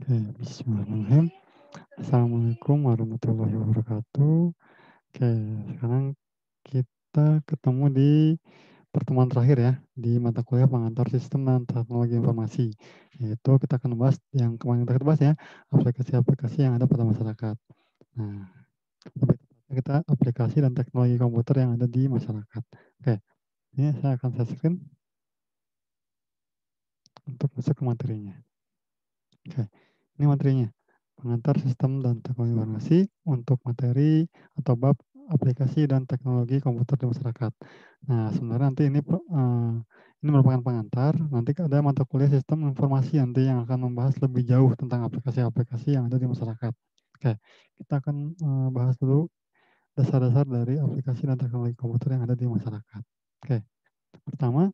Oke, bismillahirrahmanirrahim. Assalamualaikum warahmatullahi wabarakatuh. Oke, sekarang kita ketemu di pertemuan terakhir ya, di mata kuliah pengantar sistem dan teknologi informasi. Yaitu kita akan bahas yang kemarin kita bahas ya, aplikasi-aplikasi yang ada pada masyarakat. Nah, lebih tepatnya kita aplikasi dan teknologi komputer yang ada di masyarakat. Oke, ini saya akan share screen untuk masuk ke materinya. Oke, ini materinya. Pengantar sistem dan teknologi informasi untuk materi atau bab aplikasi dan teknologi komputer di masyarakat. Nah, sebenarnya nanti ini merupakan pengantar, nanti ada mata kuliah sistem informasi nanti yang akan membahas lebih jauh tentang aplikasi-aplikasi yang ada di masyarakat. Oke, kita akan bahas dulu dasar-dasar dari aplikasi dan teknologi komputer yang ada di masyarakat. Oke, pertama,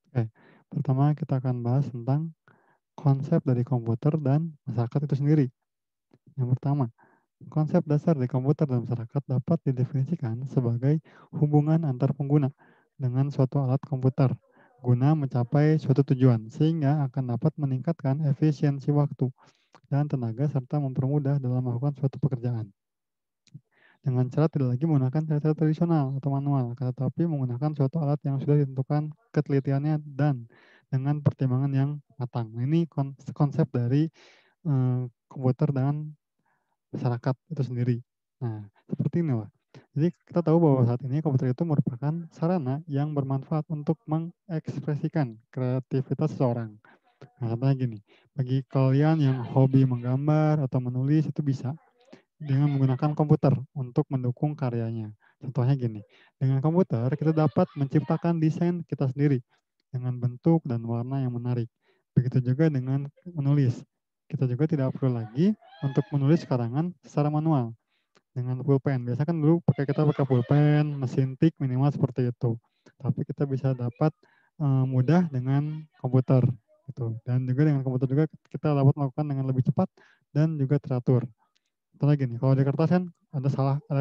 oke, pertama kita akan bahas tentang konsep dari komputer dan masyarakat itu sendiri. Yang pertama, konsep dasar dari komputer dan masyarakat dapat didefinisikan sebagai hubungan antar pengguna dengan suatu alat komputer guna mencapai suatu tujuan, sehingga akan dapat meningkatkan efisiensi waktu dan tenaga serta mempermudah dalam melakukan suatu pekerjaan. Dengan cara tidak lagi menggunakan cara-cara tradisional atau manual, tetapi menggunakan suatu alat yang sudah ditentukan ketelitiannya dan dengan pertimbangan yang matang. Nah, ini konsep dari komputer dan masyarakat itu sendiri. Nah, seperti ini lah. Jadi kita tahu bahwa saat ini komputer itu merupakan sarana yang bermanfaat untuk mengekspresikan kreativitas seseorang. Nah, contohnya gini, bagi kalian yang hobi menggambar atau menulis itu bisa dengan menggunakan komputer untuk mendukung karyanya. Contohnya gini, dengan komputer kita dapat menciptakan desain kita sendiri dengan bentuk dan warna yang menarik. Begitu juga dengan menulis. Kita juga tidak perlu lagi untuk menulis karangan secara manual dengan pulpen. Biasanya kan dulu kita pakai pulpen, mesin tik minimal seperti itu. Tapi kita bisa dapat mudah dengan komputer gitu. Dan juga dengan komputer juga kita dapat melakukan dengan lebih cepat dan juga teratur. Contoh lagi nih, kalau di kertas kan ada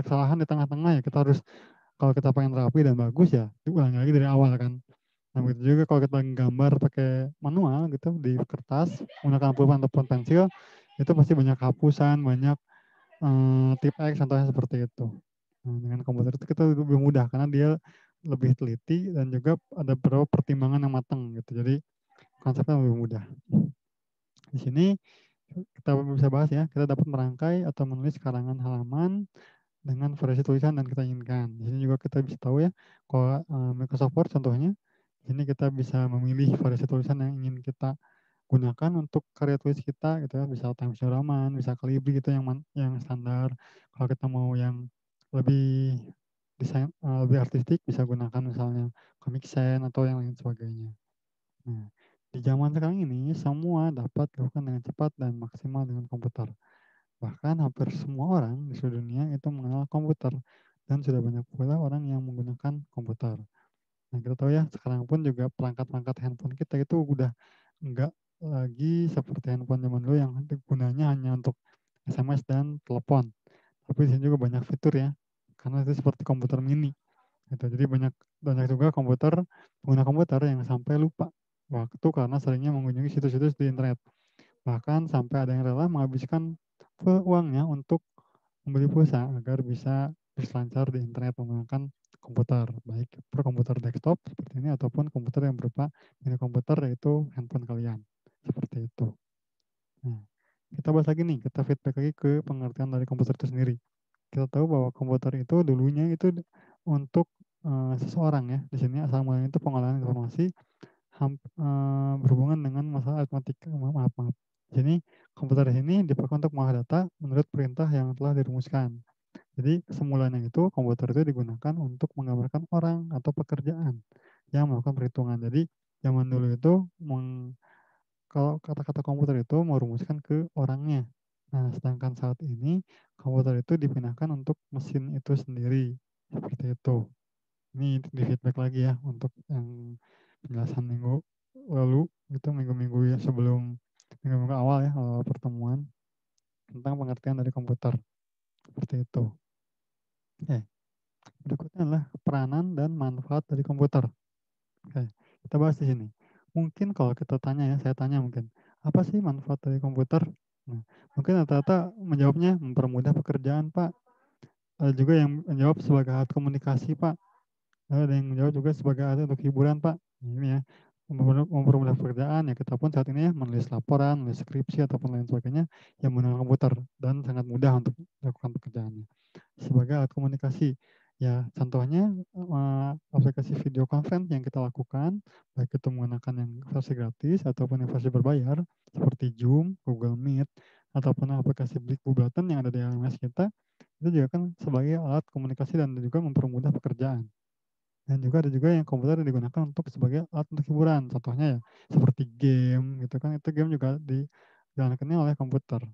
kesalahan di tengah-tengah ya kita harus kalau kita pengen rapi dan bagus ya diulangi lagi dari awal kan. Nah begitu juga kalau kita gambar pakai manual gitu di kertas menggunakan pulpen ataupun pensil itu pasti banyak hapusan, banyak tip X contohnya seperti itu. Nah, dengan komputer itu kita lebih mudah karena dia lebih teliti dan juga ada beberapa pertimbangan yang matang gitu. Jadi konsepnya lebih mudah. Di sini kita bisa bahas ya, kita dapat merangkai atau menulis karangan halaman dengan variasi tulisan dan kita inginkan. Di sini juga kita bisa tahu ya, kalau Microsoft Word contohnya, di sini kita bisa memilih variasi tulisan yang ingin kita gunakan untuk karya tulis kita gitu ya, bisa Times New Roman, bisa Calibri gitu yang standar. Kalau kita mau yang lebih lebih artistik bisa gunakan misalnya Comic Sans atau yang lain sebagainya. Nah, di zaman sekarang ini semua dapat dilakukan dengan cepat dan maksimal dengan komputer. Bahkan hampir semua orang di seluruh dunia itu mengenal komputer dan sudah banyak pula orang yang menggunakan komputer. Nah, kita tahu ya, sekarang pun juga perangkat-perangkat handphone kita itu udah enggak lagi seperti handphone zaman dulu yang gunanya hanya untuk SMS dan telepon. Tapi di sini juga banyak fitur ya, karena itu seperti komputer mini. Gitu. Jadi banyak banyak juga pengguna komputer yang sampai lupa waktu karena seringnya mengunjungi situs-situs di internet. Bahkan sampai ada yang rela menghabiskan uangnya untuk membeli pulsa agar bisa berselancar di internet menggunakan komputer, baik komputer desktop seperti ini ataupun komputer yang berupa mini komputer yaitu handphone kalian. Seperti itu. Nah, kita bahas lagi nih, kita feedback lagi ke pengertian dari komputer itu sendiri. Kita tahu bahwa komputer itu dulunya itu untuk seseorang ya. Di sini asal mulanya itu pengolahan informasi berhubungan dengan masalah aritmatika. Maaf, maaf. Di sini komputer ini dipakai untuk mengolah data menurut perintah yang telah dirumuskan. Jadi semulanya itu komputer itu digunakan untuk menggambarkan orang atau pekerjaan yang melakukan perhitungan. Jadi zaman dulu itu kalau kata-kata komputer itu merumuskan ke orangnya. Nah, sedangkan saat ini komputer itu dipindahkan untuk mesin itu sendiri. Seperti itu. Ini di feedback lagi ya untuk yang penjelasan minggu lalu itu minggu-minggu ya sebelum minggu-minggu awal ya pertemuan tentang pengertian dari komputer. Seperti itu. Oke. Berikutnya adalah peranan dan manfaat dari komputer. Oke, kita bahas di sini. mungkin kalau kita tanya ya, saya tanya mungkin, "Apa sih manfaat dari komputer?" Nah, mungkin rata-rata menjawabnya, "Mempermudah pekerjaan, Pak." Ada juga yang menjawab sebagai alat komunikasi, Pak. Ada yang menjawab juga sebagai alat untuk hiburan, Pak. Ini ya, mempermudah pekerjaan ya kita pun saat ini ya menulis laporan, menulis skripsi ataupun lain sebagainya yang menggunakan komputer dan sangat mudah untuk melakukan pekerjaannya. Sebagai alat komunikasi, ya contohnya, aplikasi video conference yang kita lakukan, baik itu menggunakan yang versi gratis ataupun yang versi berbayar, seperti Zoom, Google Meet, ataupun aplikasi Blikbo Button yang ada di LMS kita, itu juga kan sebagai alat komunikasi dan juga mempermudah pekerjaan. Dan juga ada juga yang komputer yang digunakan untuk sebagai alat untuk hiburan, contohnya ya seperti game gitu kan, itu game juga dijalankannya oleh komputer.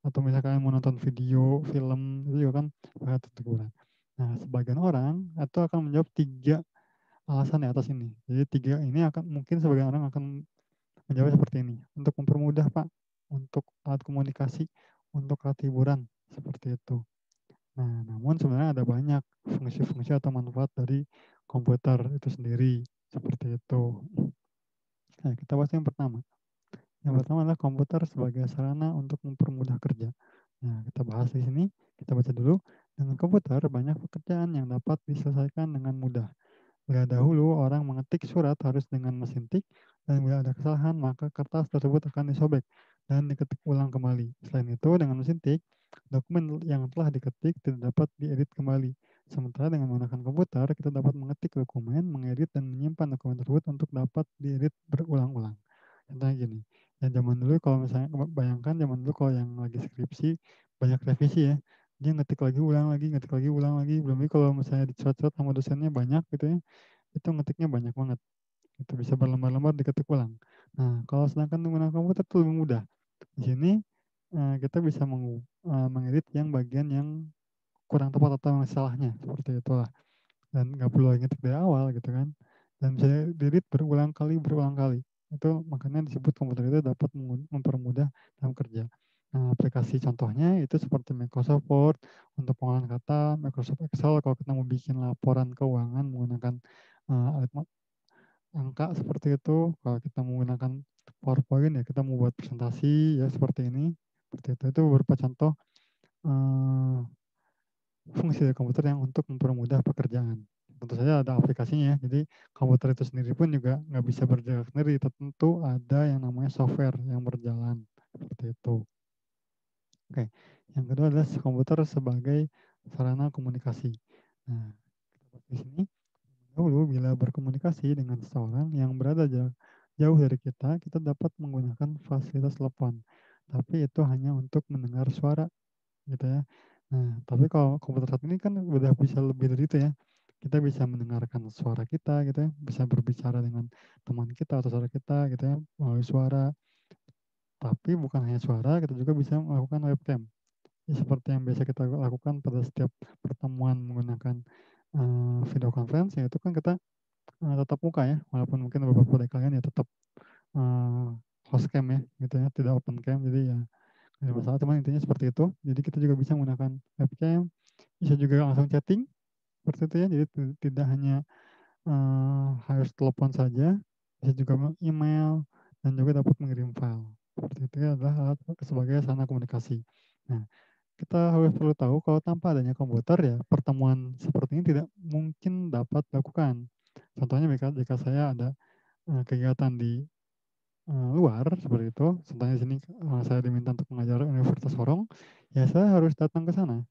Atau misalkan mau nonton video, film, itu juga kan alat untuk hiburan. Nah, sebagian orang itu akan menjawab 3 alasan di atas ini. Jadi 3 ini akan mungkin sebagian orang akan menjawab seperti ini, untuk mempermudah Pak, untuk alat komunikasi, untuk alat hiburan, seperti itu. Nah, namun sebenarnya ada banyak fungsi-fungsi atau manfaat dari komputer itu sendiri, seperti itu. Nah, kita bahas yang pertama. Yang pertama adalah komputer sebagai sarana untuk mempermudah kerja. Nah, kita bahas di sini, kita baca dulu. Dengan komputer, banyak pekerjaan yang dapat diselesaikan dengan mudah. Bila dahulu orang mengetik surat harus dengan mesin tik, dan bila ada kesalahan maka kertas tersebut akan disobek dan diketik ulang kembali. Selain itu, dengan mesin tik, dokumen yang telah diketik tidak dapat diedit kembali. Sementara dengan menggunakan komputer, kita dapat mengetik dokumen, mengedit, dan menyimpan dokumen tersebut untuk dapat diedit berulang-ulang. Contohnya gini, yang zaman dulu kalau misalnya bayangkan zaman dulu kalau yang lagi skripsi, banyak revisi ya, dia ngetik lagi, ulang lagi, belum lagi kalau misalnya dicoret-coret sama dosennya banyak gitu ya, itu ngetiknya banyak banget, itu bisa berlembar-lembar diketik ulang. Nah, kalau sedangkan menggunakan komputer itu lebih mudah. Di sini, kita bisa mengedit yang bagian yang kurang tepat atau yang salahnya, seperti itulah. Dan nggak perlu lagi ngetik dari awal gitu kan, dan bisa di-edit berulang kali. Itu makanya disebut komputer itu dapat mempermudah dalam kerja. Nah, aplikasi contohnya itu seperti Microsoft Word untuk pengolahan kata, Microsoft Excel kalau kita mau bikin laporan keuangan menggunakan, alat angka seperti itu. Kalau kita menggunakan PowerPoint ya kita mau buat presentasi ya seperti ini, seperti itu. Itu beberapa contoh, eee, fungsi dari komputer yang untuk mempermudah pekerjaan. Tentu saja ada aplikasinya ya, jadi komputer itu sendiri pun juga nggak bisa bergerak sendiri, tentu ada yang namanya software yang berjalan, seperti itu. Oke, yang kedua adalah komputer sebagai sarana komunikasi. Nah, kita bahas di sini, dahulu bila berkomunikasi dengan seseorang yang berada jauh dari kita, kita dapat menggunakan fasilitas telepon, tapi itu hanya untuk mendengar suara gitu ya. Nah, tapi kalau komputer saat ini kan udah bisa lebih dari itu ya. Kita bisa mendengarkan suara kita gitu ya, bisa berbicara dengan teman kita atau saudara kita gitu ya, melalui suara. Tapi bukan hanya suara, kita juga bisa melakukan webcam. Ya, seperti yang biasa kita lakukan pada setiap pertemuan menggunakan video conference, ya itu kan kita tatap muka ya, walaupun mungkin beberapa dari kalian ya tetap eee, close cam ya, gitu ya, tidak open cam. Jadi ya nggak ada masalah, cuman intinya seperti itu. Jadi kita juga bisa menggunakan webcam, bisa juga langsung chatting, seperti itu ya. Jadi tidak hanya, harus telepon saja, bisa juga email, dan juga dapat mengirim file. Seperti itu ya adalah alat sebagai sarana komunikasi. Nah, kita harus perlu tahu kalau tanpa adanya komputer ya, pertemuan seperti ini tidak mungkin dapat dilakukan. Contohnya jika saya ada, kegiatan di luar seperti itu, contohnya di sini, saya diminta untuk mengajar Universitas Sorong, ya saya harus datang ke sana.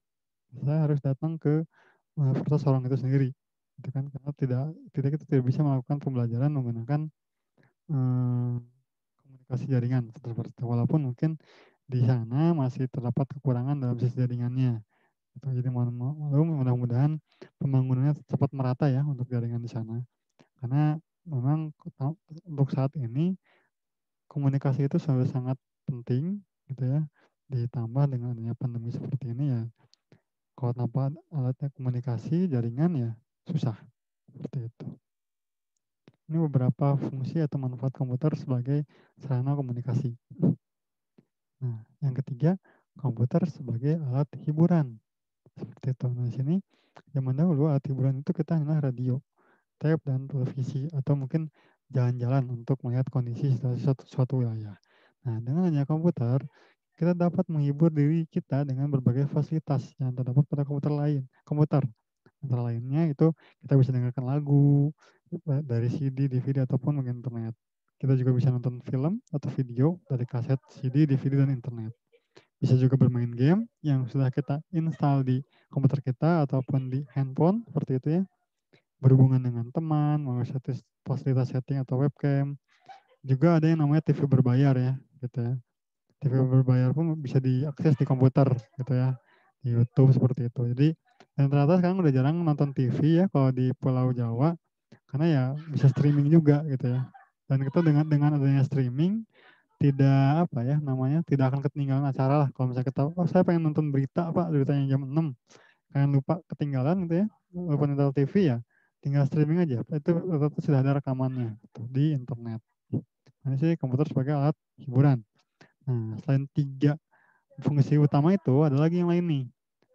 Saya harus datang ke Universitas Sorong itu sendiri, gitu kan. Karena kita tidak bisa melakukan pembelajaran menggunakan, eee, komunikasi jaringan seperti itu. Walaupun mungkin di sana masih terdapat kekurangan dalam sisi jaringannya, gitu. Jadi mudah-mudahan pembangunannya cepat merata ya untuk jaringan di sana. Karena memang untuk saat ini komunikasi itu sangat penting gitu ya, ditambah dengan adanya pandemi seperti ini ya, kalau tanpa alatnya komunikasi, jaringan ya susah, seperti itu. Ini beberapa fungsi atau manfaat komputer sebagai sarana komunikasi. Nah, yang ketiga, komputer sebagai alat hiburan, seperti itu. Nah, di sini zaman dahulu alat hiburan itu kita hanya radio, tape, dan televisi, atau mungkin jalan-jalan untuk melihat kondisi suatu wilayah. Nah, dengan adanya komputer, kita dapat menghibur diri kita dengan berbagai fasilitas yang terdapat pada komputer. Antara lainnya itu kita bisa dengarkan lagu dari CD, DVD ataupun mungkin internet. Kita juga bisa nonton film atau video dari kaset, CD, DVD, dan internet. Bisa juga bermain game yang sudah kita install di komputer kita ataupun di handphone seperti itu ya. Berhubungan dengan teman, melalui fasilitas setting atau webcam. Juga ada yang namanya TV berbayar ya, gitu ya. TV berbayar pun bisa diakses di komputer gitu ya, di YouTube seperti itu. Jadi dan ternyata sekarang udah jarang nonton TV ya kalau di Pulau Jawa karena ya bisa streaming juga gitu ya. Dan kita dengan adanya streaming tidak apa ya namanya tidak akan ketinggalan acara lah kalau misalnya kita oh saya pengen nonton berita Pak beritanya jam 6 kalian lupa ketinggalan gitu ya lupa nonton TV ya tinggal streaming aja itu sudah ada rekamannya gitu, di internet. Nah, ini sih komputer sebagai alat hiburan. Nah, selain 3 fungsi utama itu ada lagi yang lain nih,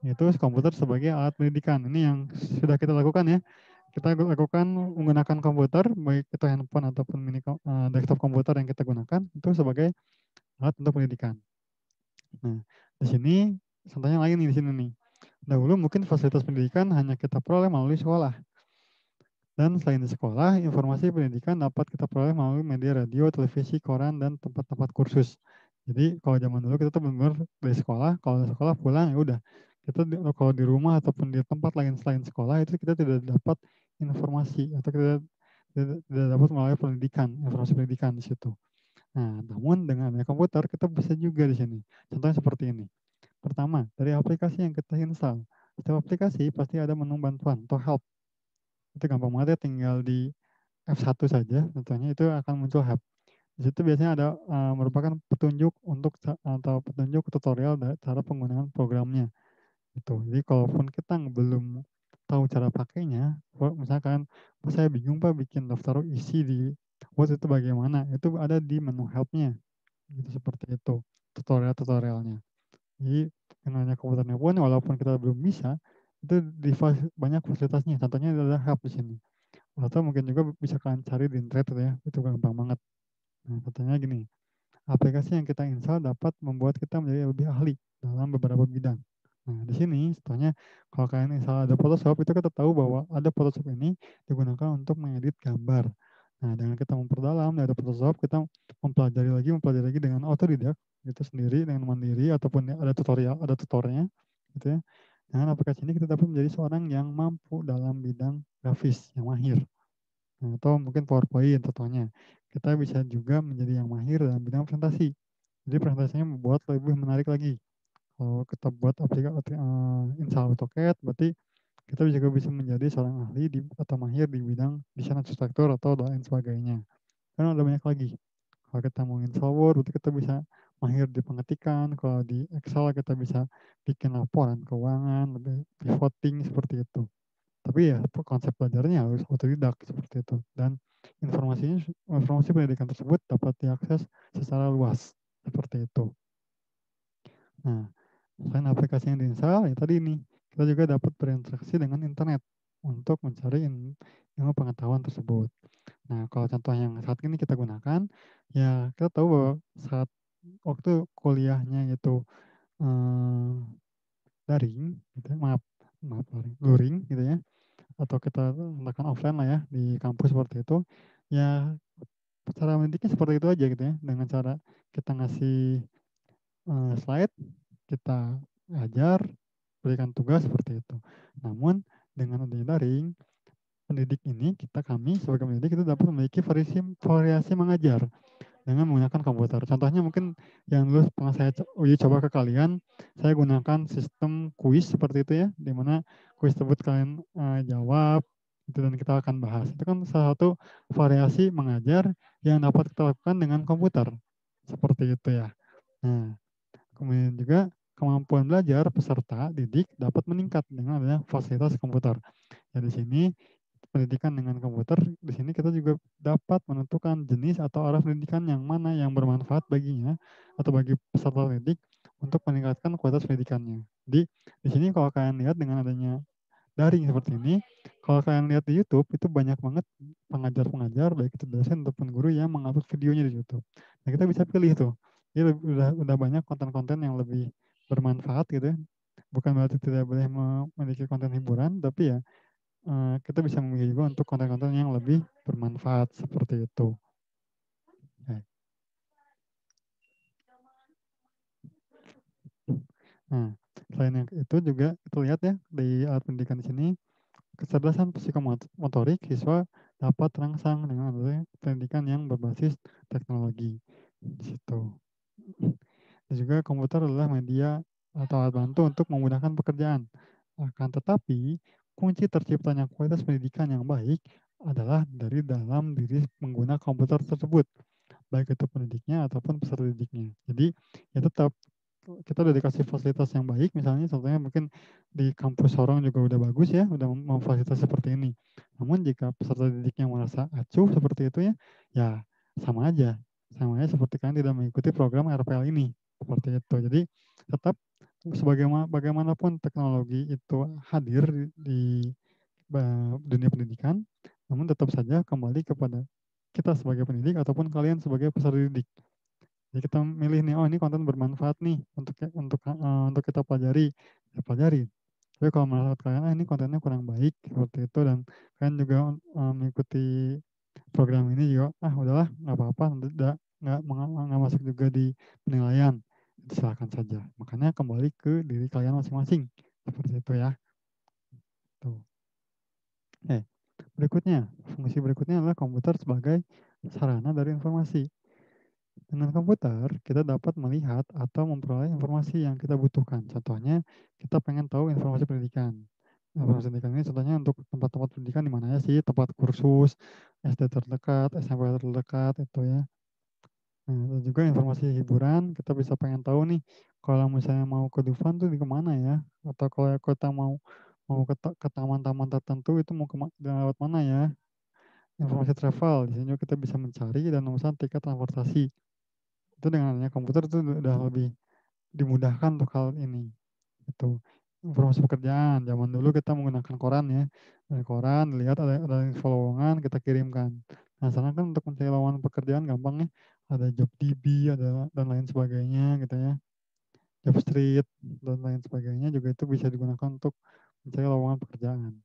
yaitu komputer sebagai alat pendidikan. Ini yang sudah kita lakukan ya. Kita lakukan menggunakan komputer, baik itu handphone ataupun desktop komputer yang kita gunakan, itu sebagai alat untuk pendidikan. Nah, di sini contohnya lagi nih di sini nih. Dahulu mungkin fasilitas pendidikan hanya kita peroleh melalui sekolah. Dan selain di sekolah, informasi pendidikan dapat kita peroleh melalui media radio, televisi, koran, dan tempat-tempat kursus. Jadi kalau zaman dulu kita tuh benar-benar dari sekolah, kalau dari sekolah pulang ya udah. Kalau di rumah ataupun di tempat lain selain sekolah itu kita tidak dapat informasi atau kita tidak dapat melalui pendidikan, informasi pendidikan di situ. Nah, namun dengan adanya komputer kita bisa juga di sini. Contohnya seperti ini. Pertama, dari aplikasi yang kita install. Setiap aplikasi pasti ada menu bantuan atau help. Itu gampang banget ya, tinggal di F1 saja, contohnya itu akan muncul help. Di situ biasanya ada merupakan petunjuk atau petunjuk tutorial cara penggunaan programnya. Itu. Jadi kalaupun kita belum tahu cara pakainya, misalkan saya bingung Pak bikin daftar isi di Word itu bagaimana, itu ada di menu help-nya. Gitu seperti itu tutorial-tutorialnya. Jadi dengan adanya komputernya pun walaupun kita belum bisa, itu banyak fasilitasnya. Contohnya adalah help di sini. Atau mungkin juga bisa kalian cari di internet gitu ya, itu gampang banget. Nah, contohnya gini, aplikasi yang kita install dapat membuat kita menjadi lebih ahli dalam beberapa bidang. Nah, di sini contohnya kalau kalian install ada Photoshop, itu kita tahu bahwa ada Photoshop ini digunakan untuk mengedit gambar. Nah, dengan kita memperdalam dari Photoshop, kita mempelajari lagi dengan otodidak, gitu sendiri, dengan mandiri, ataupun ada tutornya, gitu ya. Dengan aplikasi ini kita dapat menjadi seorang yang mampu dalam bidang grafis, yang mahir. Nah, atau mungkin PowerPoint contohnya. Kita bisa juga menjadi yang mahir dalam bidang presentasi. Jadi presentasinya membuat lebih menarik lagi. Kalau kita buat install AutoCAD, berarti kita juga bisa menjadi seorang ahli atau mahir di bidang desain arsitektur atau lain sebagainya. Kan ada banyak lagi. Kalau kita mau install Word, berarti kita bisa mahir di pengetikan. Kalau di Excel kita bisa bikin laporan keuangan, lebih pivoting seperti itu. Tapi ya konsep belajarnya harus otodidak seperti itu. Dan informasi pendidikan tersebut dapat diakses secara luas seperti itu. Nah, selain aplikasi yang diinstal, ya tadi ini kita juga dapat berinteraksi dengan internet untuk mencari ilmu pengetahuan tersebut. Nah, kalau contoh yang saat ini kita gunakan, ya kita tahu bahwa saat waktu kuliahnya itu eh, daring, gitu ya, maaf luring gitu ya, atau kita gunakan offline lah ya di kampus seperti itu, ya cara mendidiknya seperti itu aja gitu ya, dengan cara kita ngasih slide, kita ajar, berikan tugas seperti itu. Namun dengan adanya daring, kami sebagai pendidik itu dapat memiliki variasi mengajar dengan menggunakan komputer. Contohnya mungkin yang dulu pernah saya uji coba ke kalian, saya gunakan sistem kuis seperti itu ya, di mana kuis tersebut kalian jawab, itu dan kita akan bahas. Itu kan salah satu variasi mengajar yang dapat kita lakukan dengan komputer. Seperti itu ya. Nah, kemudian juga kemampuan belajar peserta didik dapat meningkat dengan adanya fasilitas komputer. Ya di sini pendidikan dengan komputer, di sini kita juga dapat menentukan jenis atau arah pendidikan yang mana yang bermanfaat baginya atau bagi peserta didik untuk meningkatkan kualitas pendidikannya. Jadi di sini kalau kalian lihat dengan adanya daring seperti ini, kalau kalian lihat di YouTube itu banyak banget pengajar-pengajar baik itu dosen ataupun guru yang mengupload videonya di YouTube. Nah, kita bisa pilih tuh. Jadi udah banyak konten-konten yang lebih bermanfaat gitu ya. Bukan berarti tidak boleh memiliki konten hiburan, tapi ya kita bisa memilih juga untuk konten-konten yang lebih bermanfaat seperti itu. Oke. Nah, selain yang itu juga kita lihat ya di alat pendidikan di sini, kecerdasan psikomotorik siswa dapat terangsang dengan adanya pendidikan yang berbasis teknologi. Di situ. Dan juga komputer adalah media atau alat bantu untuk memudahkan pekerjaan. Akan tetapi, kunci terciptanya kualitas pendidikan yang baik adalah dari dalam diri pengguna komputer tersebut, baik itu pendidiknya ataupun peserta didiknya. Jadi, ya tetap kita udah dikasih fasilitas yang baik, misalnya contohnya mungkin di kampus Sorong juga udah bagus ya, udah memfasilitasi seperti ini. Namun jika peserta didiknya merasa acuh seperti itu ya, ya sama aja. Sama aja seperti kalian tidak mengikuti program RPL ini. Seperti itu. Jadi tetap bagaimanapun teknologi itu hadir di dunia pendidikan, namun tetap saja kembali kepada kita sebagai pendidik ataupun kalian sebagai peserta didik. Jadi kita milih nih, oh ini konten bermanfaat nih untuk kita pelajari, ya pelajari. Tapi kalau menurut kalian, ini kontennya kurang baik seperti itu dan kalian juga mengikuti program ini juga, udahlah nggak apa-apa, nggak masuk juga di penilaian, silakan saja. Makanya kembali ke diri kalian masing-masing seperti itu ya. Tuh. Berikutnya, fungsi berikutnya adalah komputer sebagai sarana dari informasi. Dengan komputer, kita dapat melihat atau memperoleh informasi yang kita butuhkan. Contohnya, kita pengen tahu informasi pendidikan. Informasi pendidikan ini contohnya untuk tempat-tempat pendidikan di mana ya sih, tempat kursus, SD terdekat, SMP terdekat, itu ya. Nah, dan juga informasi hiburan, kita bisa pengen tahu nih, kalau misalnya mau ke Dufan tuh di kemana ya? Atau kalau kita mau mau ke taman-taman tertentu itu mau lewat mana ya? Informasi travel, di sini juga kita bisa mencari dan memesan tiket transportasi. Itu dengan adanya komputer itu udah lebih dimudahkan untuk hal ini. Itu informasi pekerjaan. Zaman dulu kita menggunakan koran ya. Dari koran, lihat ada info lowongan, kita kirimkan. Nah, sekarang kan untuk mencari lowongan pekerjaan gampang ya. Ada JobDB, ada dan lain sebagainya gitu ya. JobStreet dan lain sebagainya juga itu bisa digunakan untuk mencari lowongan pekerjaan.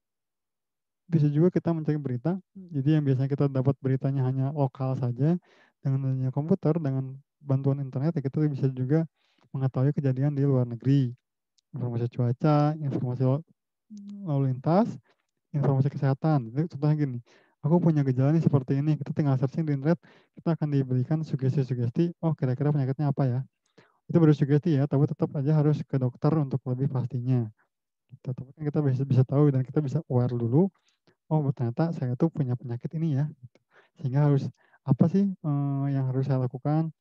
Bisa juga kita mencari berita, jadi yang biasanya kita dapat beritanya hanya lokal saja, dengan adanya komputer, dengan bantuan internet, ya kita bisa juga mengetahui kejadian di luar negeri, informasi cuaca, informasi lalu lintas, informasi kesehatan. Jadi contohnya gini, aku punya gejala nih seperti ini, kita tinggal searching di internet, kita akan diberikan sugesti-sugesti, oh kira-kira penyakitnya apa ya. Itu baru sugesti ya, tapi tetap aja harus ke dokter untuk lebih pastinya. Gitu. Tapi kan kita bisa tahu dan kita bisa aware dulu, oh ternyata saya tuh punya penyakit ini ya. Gitu. Sehingga harus apa sih yang harus saya lakukan?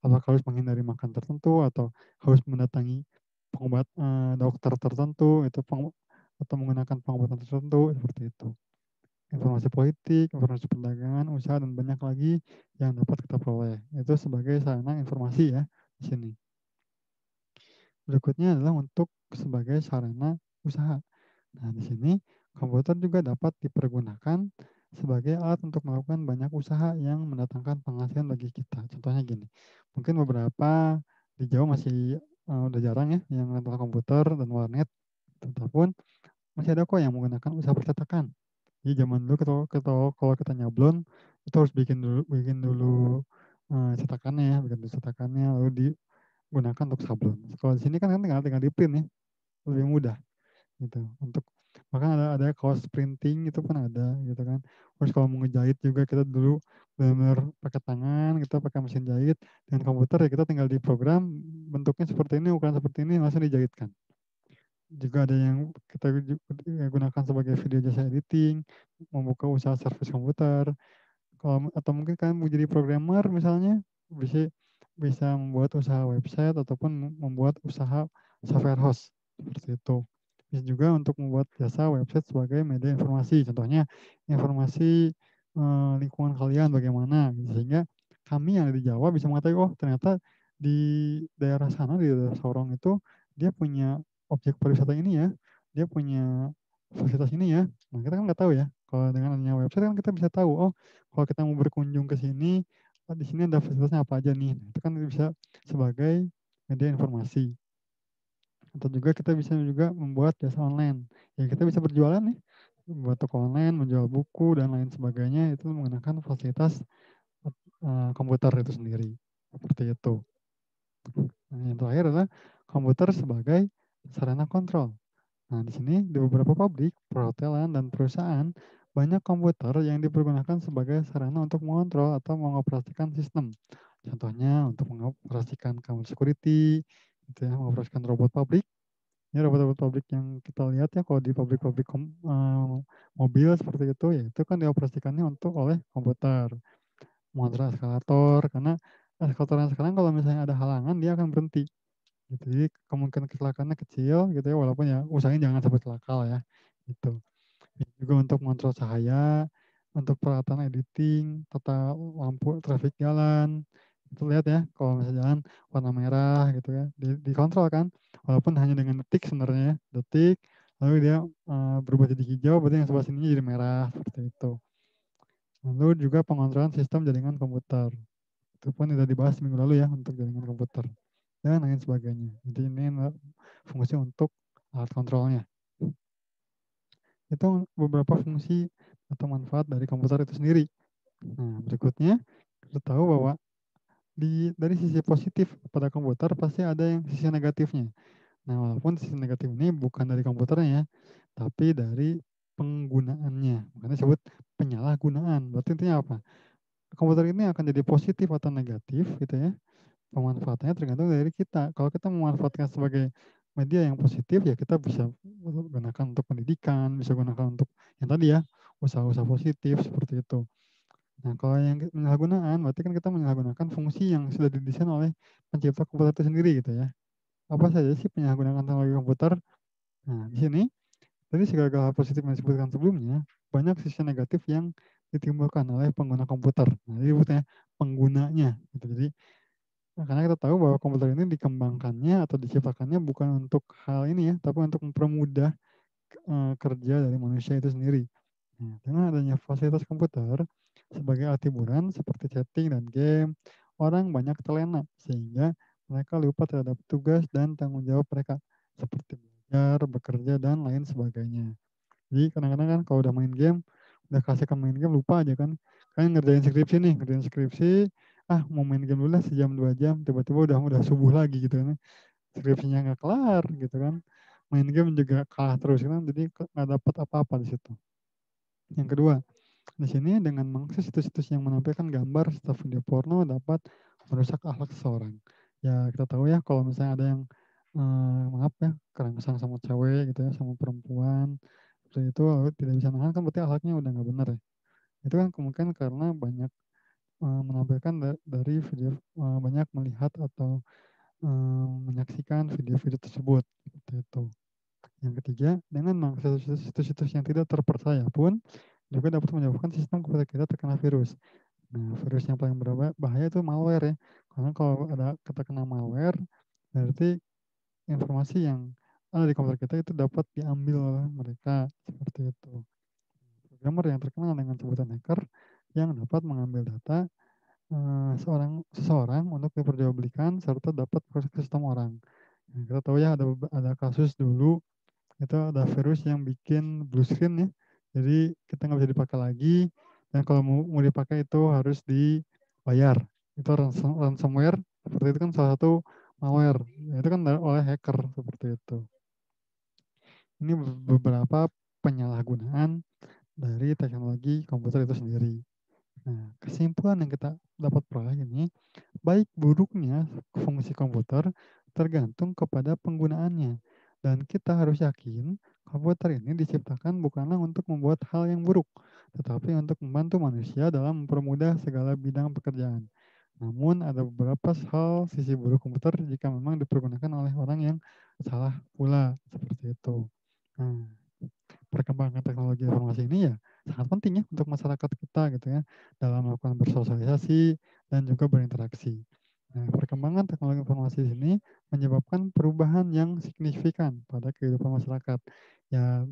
Apakah harus menghindari makan tertentu atau harus mendatangi dokter tertentu atau menggunakan pengobatan tertentu seperti itu. Informasi politik, informasi perdagangan, usaha dan banyak lagi yang dapat kita peroleh. Itu sebagai sarana informasi ya di sini. Berikutnya adalah untuk sebagai sarana usaha. Nah, di sini komputer juga dapat dipergunakan sebagai alat untuk melakukan banyak usaha yang mendatangkan penghasilan bagi kita. Contohnya gini, mungkin beberapa di Jawa masih udah jarang ya yang rental komputer dan warnet, ataupun masih ada kok yang menggunakan usaha percetakan. Jadi zaman dulu kalau kita nyablon itu harus bikin dulu cetakannya ya, bikin dulu cetakannya lalu digunakan untuk sablon. Kalau di sini kan tinggal di print ya, lebih mudah gitu. Untuk bahkan ada kaos printing itu pun ada gitu kan. Terus kalau mau ngejahit juga kita dulu benar-benar pakai tangan, kita pakai mesin jahit. Dengan komputer ya kita tinggal di program bentuknya seperti ini, ukuran seperti ini langsung dijahitkan. Juga ada yang kita gunakan sebagai video jasa editing, membuka usaha servis komputer, kalau atau mungkin kalian mau jadi programmer misalnya, bisa bisa membuat usaha website ataupun membuat usaha software host seperti itu. Bisa juga untuk membuat jasa website sebagai media informasi, contohnya informasi lingkungan kalian bagaimana, gitu. Sehingga kami yang ada di Jawa bisa mengetahui, oh ternyata di daerah sana, di daerah Sorong itu dia punya objek pariwisata ini ya, dia punya fasilitas ini ya. Nah, kita kan nggak tahu ya. Kalau dengan adanya website kan kita bisa tahu, oh kalau kita mau berkunjung ke sini, oh, di sini ada fasilitasnya apa aja nih. Nah, itu kan bisa sebagai media informasi. Atau juga kita bisa juga membuat jasa online. Ya kita bisa berjualan nih, membuat toko online, menjual buku dan lain sebagainya itu menggunakan fasilitas komputer itu sendiri. Seperti itu. Nah, yang terakhir adalah komputer sebagai sarana kontrol. Nah, di sini di beberapa pabrik, perhotelan, dan perusahaan, banyak komputer yang dipergunakan sebagai sarana untuk mengontrol atau mengoperasikan sistem. Contohnya untuk mengoperasikan kamar security, gitu ya, mengoperasikan robot pabrik. Ini robot-robot pabrik yang kita lihat ya kalau di pabrik-pabrik mobil seperti itu, ya itu kan dioperasikannya untuk oleh komputer. Mengontrol eskalator, karena eskalator yang sekarang kalau misalnya ada halangan dia akan berhenti. Gitu. Jadi kemungkinan kecelakaannya kecil gitu ya, walaupun ya usahain jangan sampai celaka lah ya. Gitu. Juga untuk mengontrol cahaya, untuk peralatan editing, tata lampu traffic jalan. Itu lihat ya, kalau misalnya jalan warna merah gitu ya, dikontrol kan. Walaupun hanya dengan detik sebenarnya ya, detik, lalu dia berubah jadi hijau, berarti yang sebelah sininya jadi merah, seperti itu. Lalu juga pengontrolan sistem jaringan komputer. Itu pun sudah dibahas minggu lalu ya untuk jaringan komputer dan lain sebagainya. Jadi ini fungsi untuk alat kontrolnya. Itu beberapa fungsi atau manfaat dari komputer itu sendiri. Nah, berikutnya kita tahu bahwa dari sisi positif pada komputer pasti ada yang sisi negatifnya. Nah, walaupun sisi negatif ini bukan dari komputernya ya, tapi dari penggunaannya. Makanya disebut penyalahgunaan. Berarti intinya apa? Komputer ini akan jadi positif atau negatif gitu ya. Pemanfaatannya tergantung dari kita. Kalau kita memanfaatkan sebagai media yang positif, ya kita bisa gunakan untuk pendidikan, bisa gunakan untuk yang tadi ya, usaha-usaha positif seperti itu. Nah, kalau yang penyalahgunaan, berarti kan kita menyalahgunakan fungsi yang sudah didesain oleh pencipta komputer itu sendiri gitu ya. Apa saja sih penyalahgunaan teknologi komputer? Nah, di sini, dari segala hal positif yang disebutkan sebelumnya, banyak sisi negatif yang ditimbulkan oleh pengguna komputer. Nah, ini sebutnya penggunanya. Gitu. Jadi nah, karena kita tahu bahwa komputer ini dikembangkannya atau diciptakannya bukan untuk hal ini ya, tapi untuk mempermudah kerja dari manusia itu sendiri. Nah, dengan adanya fasilitas komputer sebagai alat hiburan seperti chatting dan game, orang banyak terlena sehingga mereka lupa terhadap tugas dan tanggung jawab mereka seperti belajar, bekerja, dan lain sebagainya. Jadi kadang-kadang kan kalau udah main game, udah kasihkan main game lupa aja kan. Kan ngerjain skripsi, mau main game dulu lah sejam 2 jam, tiba-tiba udah subuh lagi gitu kan. Skripsinya nggak kelar gitu kan. Main game juga kalah terus kan, jadi nggak dapat apa-apa di situ. Yang kedua, di sini dengan mengakses situs-situs yang menampilkan gambar serta video porno dapat merusak akhlak seseorang. Ya kita tahu ya kalau misalnya ada yang maaf ya kerangsang sama cewek gitu ya sama perempuan seperti itu lalu tidak bisa nahan kan berarti akhlaknya udah nggak benar ya. Itu kan kemungkinan karena banyak menampilkan dari video banyak melihat atau menyaksikan video-video tersebut seperti itu. Yang ketiga, dengan mengakses situs-situs yang tidak terpercaya pun juga dapat menyebabkan sistem komputer kita terkena virus. Nah, virus yang paling berbahaya itu malware ya. Karena kalau ada kata kena malware, berarti informasi yang ada di komputer kita itu dapat diambil oleh mereka seperti itu. Programmer yang terkenal dengan sebutan hacker yang dapat mengambil data seseorang untuk diperjualbelikan serta dapat proses ke sistem orang. Nah, kita tahu ya ada kasus dulu itu ada virus yang bikin blue screen ya. Jadi kita nggak bisa dipakai lagi dan kalau mau dipakai itu harus dibayar. Itu ransomware seperti itu kan salah satu malware. Ya, itu kan oleh hacker seperti itu. Ini beberapa penyalahgunaan dari teknologi komputer itu sendiri. Nah, kesimpulan yang kita dapat peroleh ini, baik buruknya fungsi komputer tergantung kepada penggunaannya. Dan kita harus yakin komputer ini diciptakan bukanlah untuk membuat hal yang buruk, tetapi untuk membantu manusia dalam mempermudah segala bidang pekerjaan. Namun ada beberapa hal sisi buruk komputer jika memang dipergunakan oleh orang yang salah pula, seperti itu. Nah, perkembangan teknologi informasi ini ya sangat penting ya untuk masyarakat kita gitu ya dalam melakukan bersosialisasi dan juga berinteraksi. Nah, perkembangan teknologi informasi ini menyebabkan perubahan yang signifikan pada kehidupan masyarakat. Ya,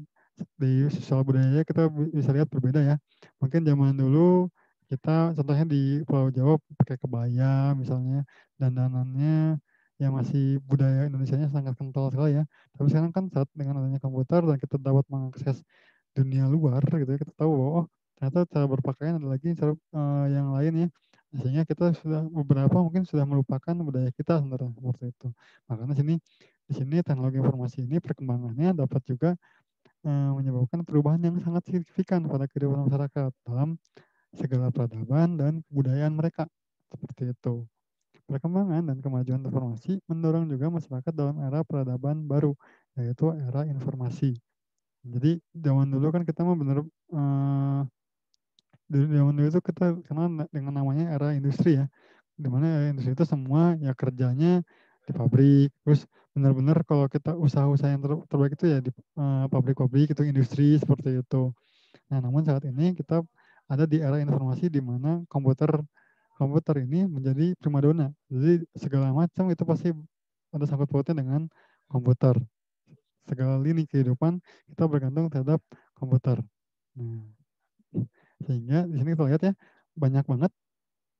di sosial budaya kita bisa lihat berbeda ya. Mungkin zaman dulu kita contohnya di Pulau Jawa pakai kebaya misalnya, dandanannya yang masih budaya Indonesianya sangat kental sekali ya. Tapi sekarang kan saat dengan adanya komputer dan kita dapat mengakses dunia luar gitu ya, kita tahu bahwa, oh ternyata cara berpakaian ada lagi cara, yang lain ya. Sehingga kita sudah beberapa mungkin sudah melupakan budaya kita sebenarnya, seperti itu. Makanya di sini teknologi informasi ini perkembangannya dapat juga menyebabkan perubahan yang sangat signifikan pada kehidupan masyarakat dalam segala peradaban dan kebudayaan mereka. Seperti itu. Perkembangan dan kemajuan informasi mendorong juga masyarakat dalam era peradaban baru, yaitu era informasi. Jadi zaman dulu kan kita mah bener, di zaman dulu itu kita kenal dengan namanya era industri ya, di mana era industri itu semua ya kerjanya di pabrik, terus benar-benar kalau kita usaha-usaha yang terbaik itu ya di pabrik-pabrik itu industri seperti itu. Nah, namun saat ini kita ada di era informasi di mana komputer komputer ini menjadi primadona. Jadi segala macam itu pasti ada sangkut pautnya dengan komputer. Segala lini kehidupan kita bergantung terhadap komputer. Nah, sehingga di sini kita lihat ya banyak banget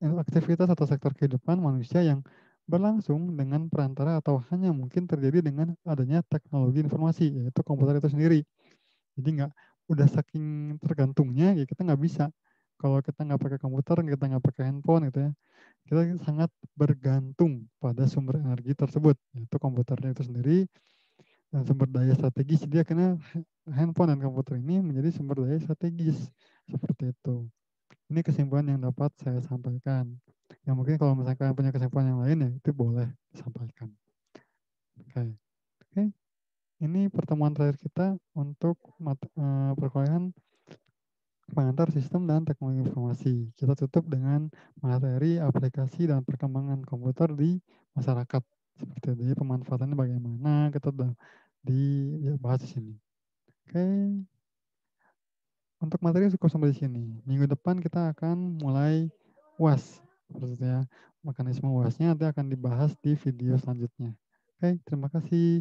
aktivitas atau sektor kehidupan manusia yang berlangsung dengan perantara atau hanya mungkin terjadi dengan adanya teknologi informasi, yaitu komputer itu sendiri. Jadi nggak udah saking tergantungnya ya kita nggak bisa. Kalau kita nggak pakai komputer, kita nggak pakai handphone gitu ya, kita sangat bergantung pada sumber energi tersebut, yaitu komputernya itu sendiri dan sumber daya strategis. Jadi akhirnya handphone dan komputer ini menjadi sumber daya strategis seperti itu. Ini kesimpulan yang dapat saya sampaikan. Ya mungkin kalau misalkan kalian punya kesimpulan yang lain ya itu boleh disampaikan. Oke. Oke. Ini pertemuan terakhir kita untuk perkuliahan pengantar sistem dan teknologi informasi. Kita tutup dengan materi aplikasi dan perkembangan komputer di masyarakat. Seperti itu, pemanfaatannya bagaimana, kita sudah dibahas di sini. Oke, untuk materi cukup sampai di sini. Minggu depan kita akan mulai UAS. Seperti itu ya. Mekanisme UASnya nanti akan dibahas di video selanjutnya. Oke, terima kasih.